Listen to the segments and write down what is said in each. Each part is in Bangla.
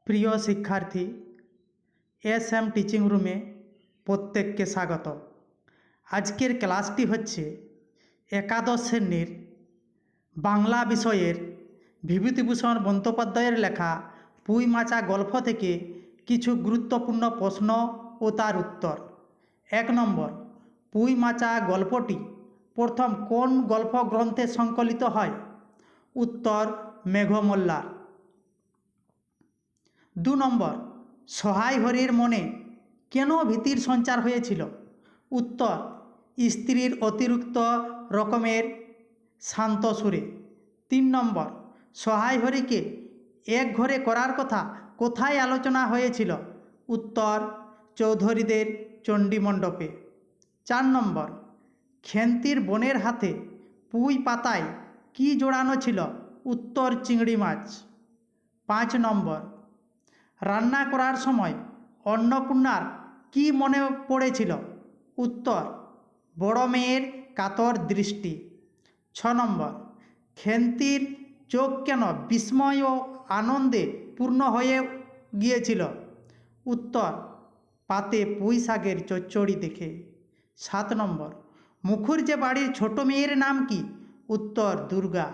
প্রিয় শিক্ষার্থী, এস.এম. টিচিং রুমে প্রত্যেককে স্বাগত। আজকের ক্লাসটি হচ্ছে একাদশ শ্রেণীর বাংলা বিষয়ের বিভূতিভূষণ বন্দ্যোপাধ্যায়ের লেখা পুঁই মাচা গল্প থেকে কিছু গুরুত্বপূর্ণ প্রশ্ন ও তার উত্তর। 1 নম্বর, পুঁই মাচা গল্পটি প্রথম কোন গল্প গ্রন্থে সংকলিত হয়? উত্তর, মেঘমল্লার। 2 নম্বর, সহায় হরির মনে কেন ভীতির সঞ্চার হয়েছিল? উত্তর, স্ত্রীর অতিরিক্ত রকমের শান্ত সুরে। 3 নম্বর, সহায় হরিকে এক ঘরে করার কথা কোথায় আলোচনা হয়েছিল? উত্তর, চৌধুরীদের চণ্ডীমণ্ডপে। 4 নম্বর, খেন্তির বোনের হাতে পুঁই পাতায় কি জোড়ানো ছিল? উত্তর, চিংড়ি মাছ। 5 নম্বর, রান্না করার সময় অন্নপূর্ণার কি মনে পড়েছিল? উত্তর, বড় মেয়ের কাতর দৃষ্টি। 6 নম্বর, খেন্তির চোখ কেন বিস্ময় ও আনন্দে পূর্ণ হয়ে গিয়েছিল? উত্তর, পাতে পুঁই শাকের চচ্চড়ি দেখে। 7 নম্বর, মুখুজ্জে বাড়ির ছোট মেয়ের নাম কি? উত্তর, দুর্গা।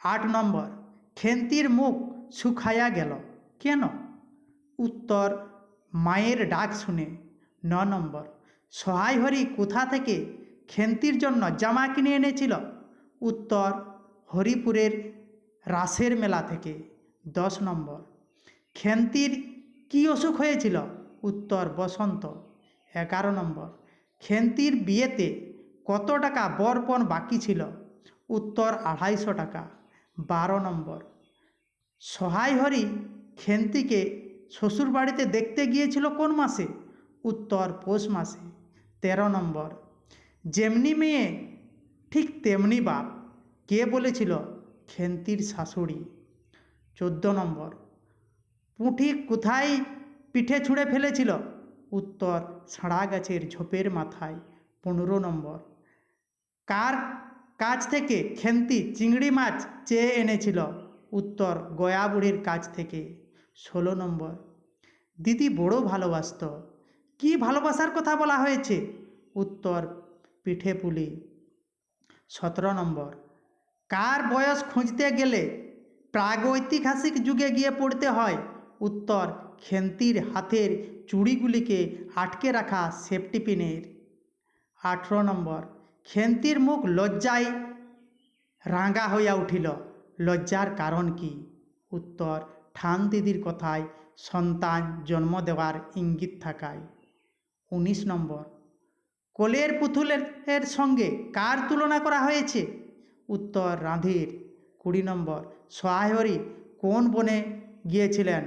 8 নম্বর, খেন্তির মুখ শুকাইয়া গেল কেন? উত্তর, মায়ের ডাক শুনে। 9 নম্বর, সহায় হরি কোথা থেকে খেন্তির জন্য জামা কিনে এনেছিল? উত্তর, হরিপুরের রাসের মেলা থেকে। 10 নম্বর, খেন্তির কি অসুখ হয়েছিল? উত্তর, বসন্ত। 11 নম্বর, খেন্তির বিয়েতে কত টাকা বরপণ বাকি ছিল? উত্তর, 250 টাকা। 12 নম্বর, সহায় হরি খেন্তিকে শ্বশুরবাড়িতে দেখতে গিয়েছিল কোন মাসে? উত্তর, পৌষ মাসে। 13 নম্বর, যেমনি মেয়ে ঠিক তেমনি বাপ কে বলেছিল? খেন্তির শাশুড়ি। 14 নম্বর, পুঁটি কোথায় পিঠে ছুঁড়ে ফেলেছিল? উত্তর, সাড়া গাছের ঝোপের মাথায়। 15 নম্বর, কার কাছ থেকে খেন্তি চিংড়ি মাছ চেয়ে এনেছিল? উত্তর, গয়া বুড়ির কাছ থেকে। 16 নম্বর, দিদি বড় ভালোবাসত কি ভালোবাসার কথা বলা হয়েছে? উত্তর, পিঠে পুলি। 17 নম্বর, কার বয়স খুঁজতে গেলে প্রাগৈতিহাসিক যুগে গিয়ে পড়তে হয়? উত্তর, খেন্তির হাতের চুড়িগুলিকে আটকে রাখা সেফটি পিনের। 18 নম্বর, খেন্তির মুখ লজ্জায় রাঙা হইয়া উঠিল, লজ্জার কারণ কি? উত্তর, ঠান দিদির কথায় সন্তান জন্ম দেওয়ার ইঙ্গিত থাকায়। 19 নম্বর, কোলের পুতুলের সঙ্গে কার তুলনা করা হয়েছে? উত্তর, রাঁধির। 20 নম্বর, সহায় হরি কোন বনে গিয়েছিলেন?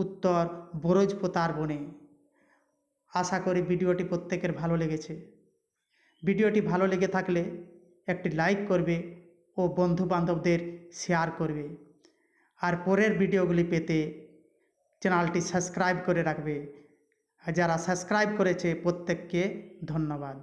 উত্তর, বরজপোতার বনে। আশা করি ভিডিওটি প্রত্যেকের ভালো লেগেছে। ভিডিওটি ভালো লেগে থাকলে একটি লাইক করবে ও বন্ধুবান্ধবদের শেয়ার করবে। আর পরের ভিডিওগুলি পেতে চ্যানেলটি সাবস্ক্রাইব করে রাখবে। আর যারা সাবস্ক্রাইব করেছে প্রত্যেককে ধন্যবাদ।